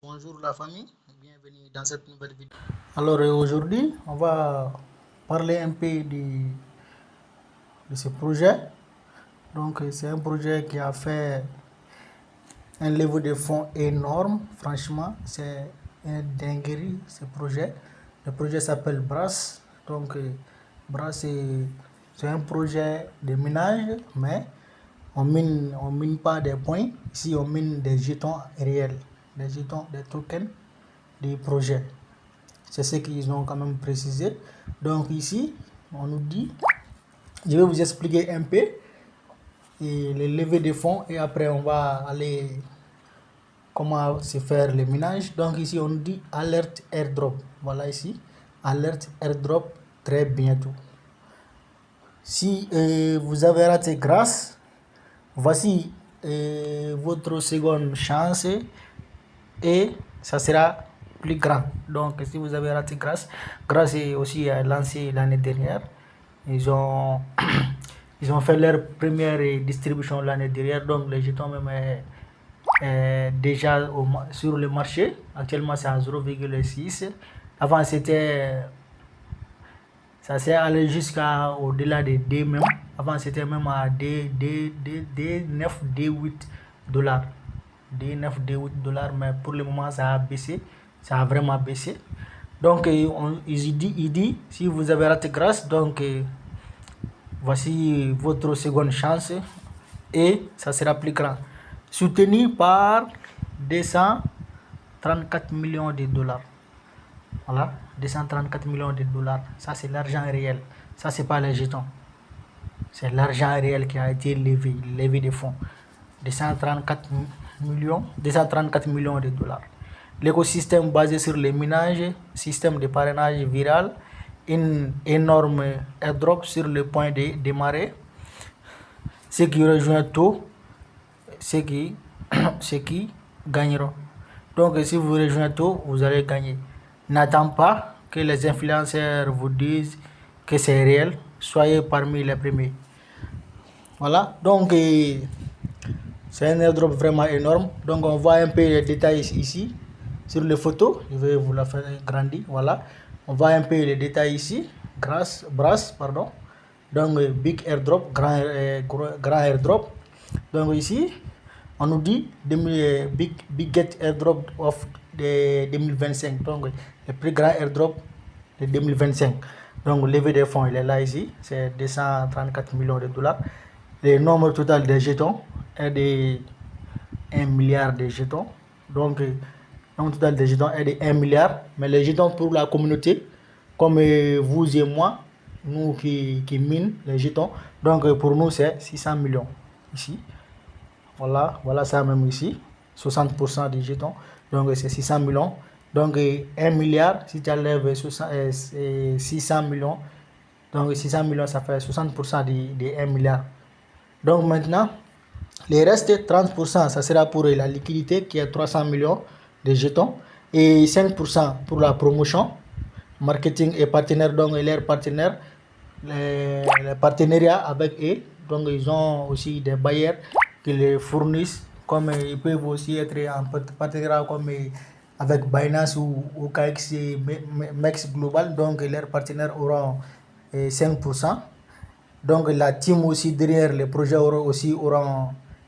Bonjour la famille, bienvenue dans cette nouvelle vidéo. Alors aujourd'hui, on va parler un peu de ce projet. Donc c'est un projet qui a fait un levée de fonds énorme. Franchement, c'est un dinguerie ce projet. Le projet s'appelle Brass. Donc Brass c'est un projet de minage, mais on mine pas des points. Ici on mine des jetons réels, des jetons, des tokens du projet. C'est ce qu'ils ont quand même précisé. Donc ici, on nous dit, je vais vous expliquer un peu et les levées de fonds et après on va aller comment se faire le minage. Donc ici on nous dit alerte airdrop. Voilà ici, alerte airdrop très bientôt. Si vous avez raté grâce, voici votre seconde chance et ça sera plus grand. Donc si vous avez raté grâce est aussi lancé l'année dernière. Ils ont ils ont fait leur première distribution l'année dernière, donc les jetons même est déjà sur le marché. Actuellement c'est à 0,6. Avant c'était ça s'est allé jusqu'à au-delà de D même. Avant c'était même à D9, D8 dollars. D9, D8 dollars, mais pour le moment ça a baissé. Ça a vraiment baissé. Donc il dit si vous avez raté grâce, donc voici votre seconde chance et ça sera plus grand. Soutenu par 234 millions de dollars. Voilà, 234 millions de dollars. Ça, c'est l'argent réel. Ça, c'est pas les jetons. C'est l'argent réel qui a été levé de fonds. 234 millions de dollars. L'écosystème basé sur les minages, système de parrainage viral, une énorme airdrop sur le point de démarrer. Ceux qui rejoignent tôt, ceux qui gagneront. Donc, si vous rejoignez tôt, vous allez gagner. N'attends pas que les influenceurs vous disent que c'est réel. Soyez parmi les premiers. Voilà. Donc, c'est un airdrop vraiment énorme. Donc, on voit un peu les détails ici sur les photos. Je vais vous la faire grandir. Voilà. On voit un peu les détails ici. Brass, pardon. Donc, big airdrop, grand airdrop. Donc, ici, on nous dit biggest airdrop of 2025. Donc, le plus grand airdrop de 2025. Donc, levé des fonds, il est là ici. C'est 234 millions de dollars. Le nombre total des jetons est de 1 milliard de jetons. Donc, le nombre total des jetons est de 1 milliard. Mais les jetons pour la communauté, comme vous et moi, nous qui minent les jetons, donc pour nous c'est 600 millions ici. Voilà ça même ici, 60% des jetons, donc c'est 600 millions. Donc 1 milliard, si tu enlèves 600 millions, donc 600 millions ça fait 60% de 1 milliard. Donc maintenant, les restes 30%, ça sera pour la liquidité qui est 300 millions de jetons et 5% pour la promotion, marketing et partenaires, donc leurs partenaires, les partenariats avec eux. Donc ils ont aussi des bailleurs qui les fournissent, comme ils peuvent aussi être en partenariat comme avec Binance ou KX Mex Global. Donc leurs partenaires auront 5%. Donc la team aussi derrière les projets auront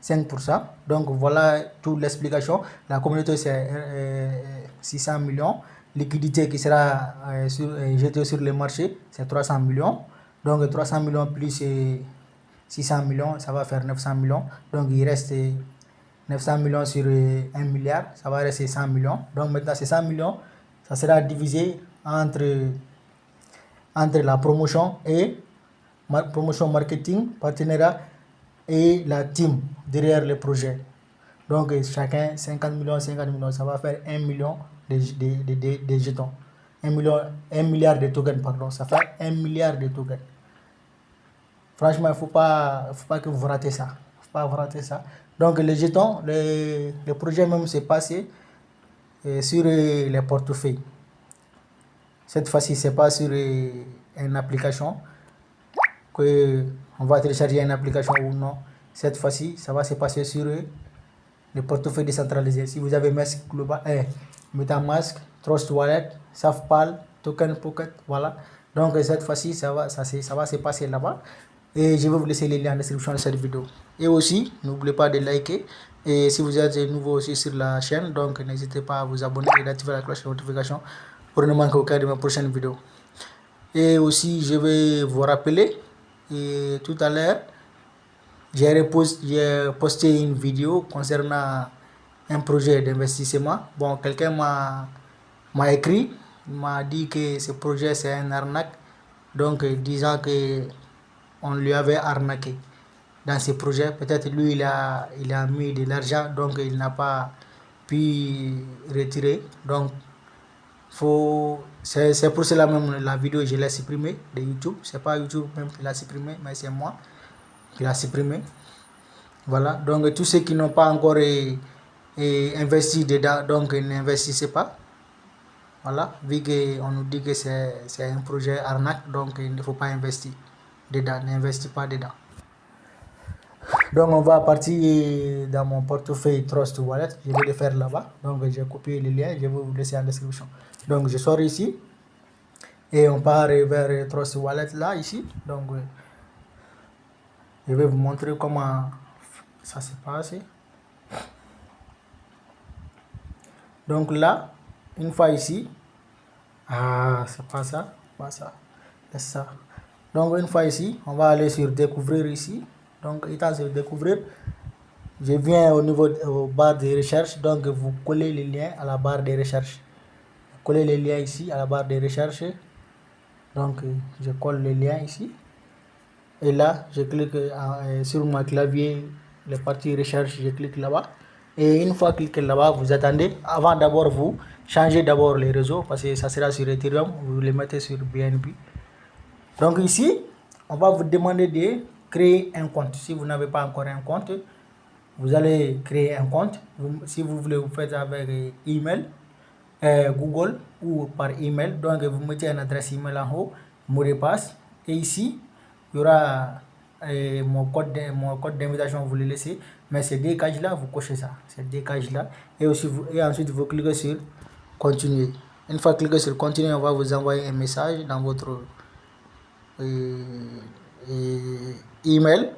5%. Donc voilà toute l'explication. La communauté c'est 600 millions. Liquidité qui sera jetée sur le marché, c'est 300 millions. Donc 300 millions plus 600 millions, ça va faire 900 millions. Donc il reste 900 millions sur 1 milliard, ça va rester 100 millions. Donc maintenant ces 100 millions, ça sera divisé entre la promotion et promotion marketing, partenariat et la team derrière le projet. Donc chacun 50 millions, 50 millions, ça va faire 1 million de jetons. 1 milliard de tokens, pardon, ça fait 1 milliard de tokens. Franchement, il ne faut pas que vous ratez ça. Faut pas vous rater ça. Donc les jetons, le projet même s'est passé sur les portefeuilles. Cette fois-ci, c'est pas sur une application que on va télécharger une application ou non. Cette fois-ci, ça va se passer sur les portefeuilles décentralisés. Si vous avez Mex Global, MetaMask, Trust Wallet, SafePal, Token Pocket, voilà. Donc cette fois-ci, ça va se passer là-bas. Et je vais vous laisser les liens en description de cette vidéo. Et aussi, n'oubliez pas de liker. Et si vous êtes nouveau aussi sur la chaîne, donc n'hésitez pas à vous abonner et d'activer la cloche de notification pour ne manquer aucun de mes prochaines vidéos. Et aussi, je vais vous rappeler, et tout à l'heure, j'ai posté une vidéo concernant un projet d'investissement. Bon, quelqu'un m'a écrit, m'a dit que ce projet c'est un arnaque, donc disant que on lui avait arnaqué dans ce projet. Peut-être lui il a mis de l'argent, donc il n'a pas pu retirer. Donc c'est pour cela même la vidéo je l'ai supprimée de YouTube. C'est pas YouTube même qui l'a supprimé, mais c'est moi qui l'a supprimé. Voilà, donc tous ceux qui n'ont pas encore investi dedans, donc n'investissez pas. Voilà, vu qu'on nous dit que c'est un projet arnaque, donc il ne faut pas investir dedans, n'investis pas dedans. Donc on va partir dans mon portefeuille Trust Wallet, je vais le faire là-bas. Donc j'ai copié le lien, je vais vous laisser en description. Donc je sors ici et on part vers Trust Wallet là, ici. Donc je vais vous montrer comment ça se passe. Donc là, une fois ici, c'est pas ça, c'est ça. Donc une fois ici, on va aller sur découvrir ici. Donc étant sur découvrir, je viens au barre de recherche. Donc vous collez les liens à la barre de recherche. Vous collez les liens ici à la barre de recherche. Donc je colle les liens ici. Et là, je clique sur mon clavier, les parties recherche, je clique là-bas. Et une fois cliqué là-bas, vous attendez. Avant d'abord, vous changez d'abord les réseaux parce que ça sera sur Ethereum. Vous les mettez sur BNB. Donc ici, on va vous demander de créer un compte. Si vous n'avez pas encore un compte, vous allez créer un compte. Si vous voulez, vous faites avec email, Google ou par email. Donc vous mettez une adresse email en haut, mot de passe. Et ici, il y aura mon code d'invitation, vous le laissez. Mais ces deux cases là, vous cochez ça. Ces deux cases là. Et ensuite, vous cliquez sur continuer. Une fois cliqué sur continuer, on va vous envoyer un message dans votre email.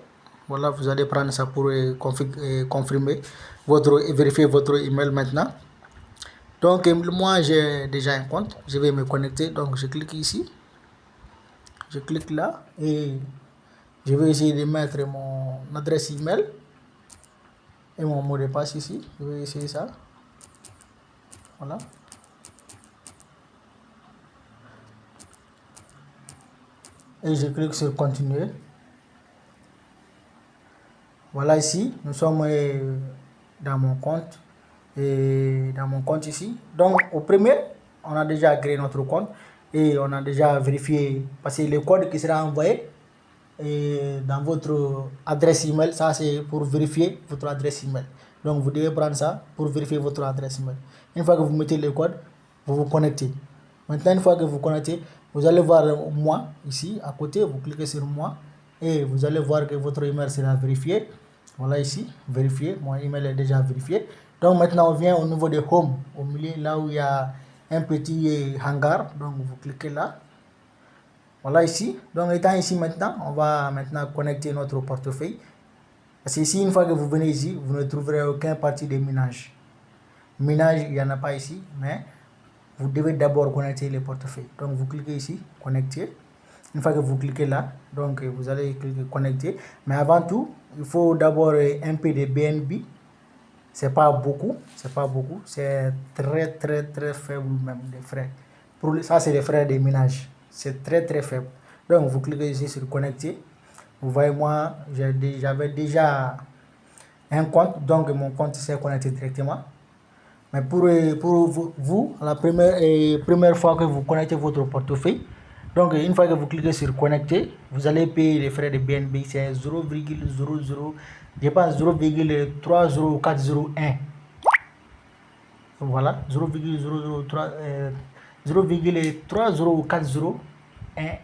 Voilà, vous allez prendre ça pour confirmer vérifier votre email maintenant. Donc moi j'ai déjà un compte, je vais me connecter. Donc je clique ici, je clique là et je vais essayer de mettre mon adresse email et mon mot de passe ici. Je vais essayer ça. Voilà. Et je clique sur continuer. Voilà, ici nous sommes dans mon compte et dans mon compte ici. Donc au premier, on a déjà créé notre compte et on a déjà vérifié parce que le code qui sera envoyé dans votre adresse email, ça c'est pour vérifier votre adresse email. Donc vous devez prendre ça pour vérifier votre adresse email. Une fois que vous mettez le code, vous vous connectez. Maintenant, une fois que vous connectez, vous allez voir moi ici à côté, vous cliquez sur moi et vous allez voir que votre email sera vérifié. Voilà ici, vérifié, mon email est déjà vérifié. Donc maintenant on vient au niveau de home, au milieu là où il y a un petit hangar. Donc vous cliquez là. Voilà ici. Donc étant ici maintenant, on va maintenant connecter notre portefeuille. Parce que ici, une fois que vous venez ici, vous ne trouverez aucun parti de minage. Minage, il n'y en a pas ici, mais vous devez d'abord connecter le portefeuille. Donc vous cliquez ici, connecter. Une fois que vous cliquez là, donc vous allez cliquer connecter. Mais avant tout, il faut d'abord un peu de BNB. C'est pas beaucoup, c'est très faible même les frais. Ça c'est les frais de minage, c'est très faible. Donc vous cliquez ici sur connecter. Vous voyez moi, j'avais déjà un compte, donc mon compte s'est connecté directement. Mais pour vous, la première fois que vous connectez votre portefeuille, donc une fois que vous cliquez sur connecter, vous allez payer les frais de BNB, c'est 0,00, je pense 0,30401. Voilà, 0,3040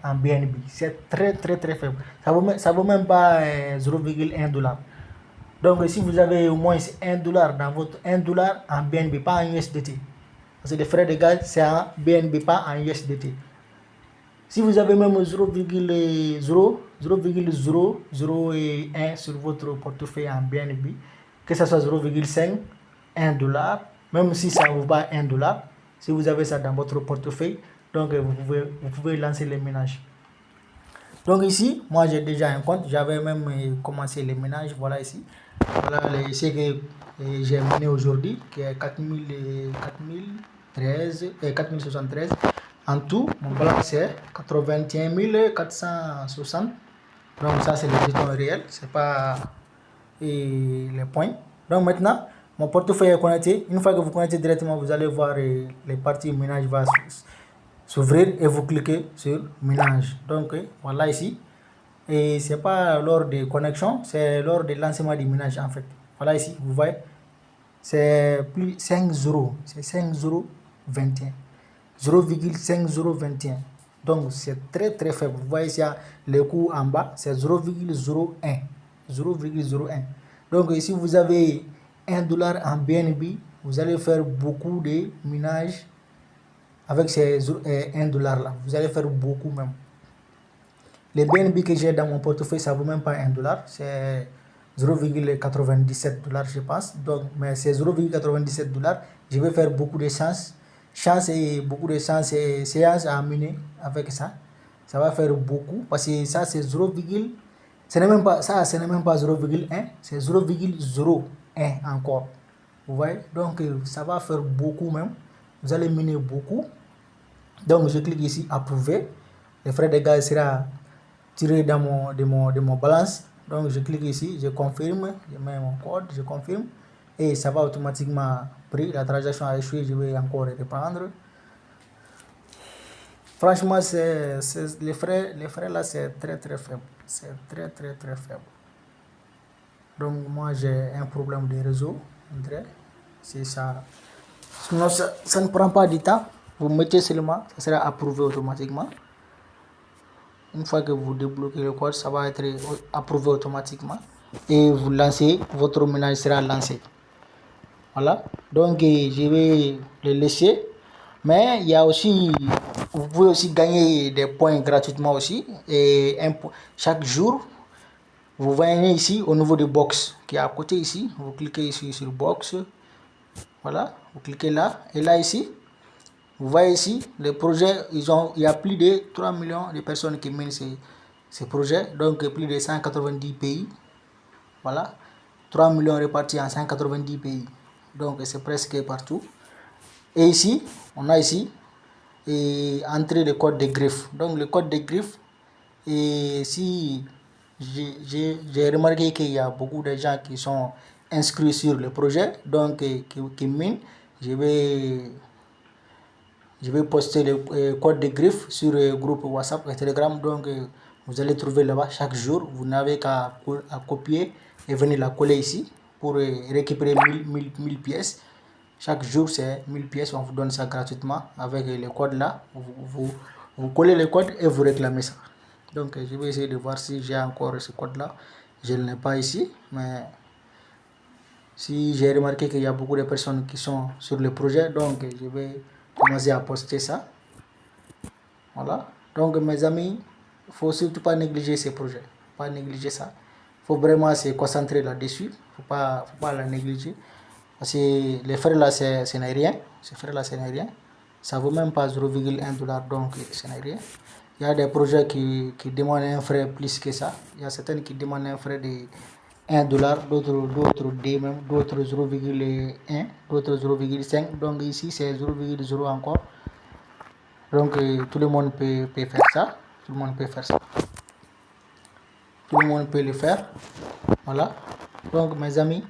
en BNB. C'est très faible. Ça vaut même pas 0,1 dollar. Donc si vous avez au moins $1 dans votre $1 en BNB, pas en USDT, Parce que les frais de gaz, c'est en BNB, pas en USDT. Si vous avez même 0,001 sur votre portefeuille en BNB, que ce soit 0,5, 1 dollar, même si ça ne vaut pas 1 dollar, si vous avez ça dans votre portefeuille, donc vous pouvez lancer les ménages. Donc ici, moi j'ai déjà un compte, j'avais même commencé les ménages, voilà ici. Voilà ce que j'ai mené aujourd'hui, qui est 4073. En tout, mon balance c'est 81 460. Donc ça c'est le jetons réel, c'est pas les points. Donc maintenant, mon portefeuille est connecté. Une fois que vous connectez directement, vous allez voir les parties ménage va s'ouvrir et vous cliquez sur ménage. Donc voilà ici. Et c'est pas lors de connexion, c'est lors de lancement du ménage en fait. Voilà ici, vous voyez, c'est plus 5 euros, c'est 5,21 0,5021. Donc c'est très très faible. Vous voyez ici, le coût en bas, c'est 0,01. 0,01. Donc ici, vous avez 1 dollar en BNB, vous allez faire beaucoup de ménage avec ces 1 dollar là. Vous allez faire beaucoup même. Les BNB que j'ai dans mon portefeuille, ça ne vaut même pas 1 dollar, c'est 0,97 dollars je pense. Donc, mais c'est 0,97 dollars, je vais faire beaucoup de séances et beaucoup de séances à mener avec ça. Ça va faire beaucoup parce que ça c'est 0, ce n'est même pas 0,1, c'est 0,01 encore. Vous voyez, donc ça va faire beaucoup même. Vous allez mener beaucoup. Donc je clique ici approuver. Les frais de gaz sera tiré de mon balance. Donc je clique ici, je confirme, je mets mon code, je confirme et ça va automatiquement pris. La transaction a échoué, je vais encore reprendre. Franchement, les frais là c'est très très faible. C'est très très très faible. Donc moi j'ai un problème de réseau. C'est ça. Sinon ça ne prend pas du temps. Vous mettez seulement, ça sera approuvé automatiquement. Une fois que vous débloquez le code, ça va être approuvé automatiquement et vous lancez, votre ménage sera lancé. Voilà, donc je vais le laisser. Mais il y a aussi, vous pouvez aussi gagner des points gratuitement aussi. Et chaque jour, vous voyez ici au niveau de box qui est à côté ici. Vous cliquez ici sur box. Voilà, vous cliquez là et là ici. Vous voyez ici, les projets, il y a plus de 3 millions de personnes qui mènent ces projets, donc plus de 190 pays. Voilà, 3 millions répartis en 190 pays, donc c'est presque partout. Et ici, on a ici, entrer le code de griffe. Donc le code de griffe, et si j'ai remarqué qu'il y a beaucoup de gens qui sont inscrits sur le projet, donc qui mènent, je vais poster le code de griffe sur le groupe WhatsApp et Telegram. Donc, vous allez trouver là-bas chaque jour. Vous n'avez qu'à copier et venir la coller ici pour récupérer 1000 pièces. Chaque jour, c'est 1000 pièces. On vous donne ça gratuitement avec le code là. Vous collez le code et vous réclamez ça. Donc, je vais essayer de voir si j'ai encore ce code là. Je ne l'ai pas ici, mais si j'ai remarqué qu'il y a beaucoup de personnes qui sont sur le projet, donc je vais commencer à poster ça. Voilà, donc mes amis, il faut surtout pas négliger ces projets, pas négliger ça. Il faut vraiment se concentrer là-dessus, faut pas la négliger, parce que les frais là ce n'est rien, ces frais là ce n'est rien, ça vaut même pas 0,1 dollar, donc ce n'est rien. Il y a des projets qui demandent un frais plus que ça, il y a certains qui demandent un frais de 1 dollar, d'autres D même, d'autres 0,1, d'autres 0,5. Donc ici c'est 0,0 encore. Donc tout le monde peut faire ça. Tout le monde peut faire ça. Tout le monde peut le faire. Voilà. Donc mes amis,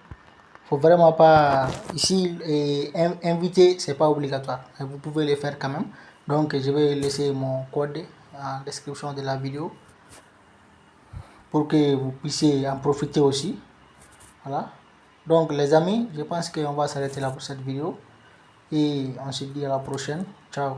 faut vraiment pas ici inviter, c'est pas obligatoire. Vous pouvez le faire quand même. Donc je vais laisser mon code en description de la vidéo, pour que vous puissiez en profiter aussi. Voilà. Donc les amis, je pense qu'on va s'arrêter là pour cette vidéo. Et on se dit à la prochaine. Ciao.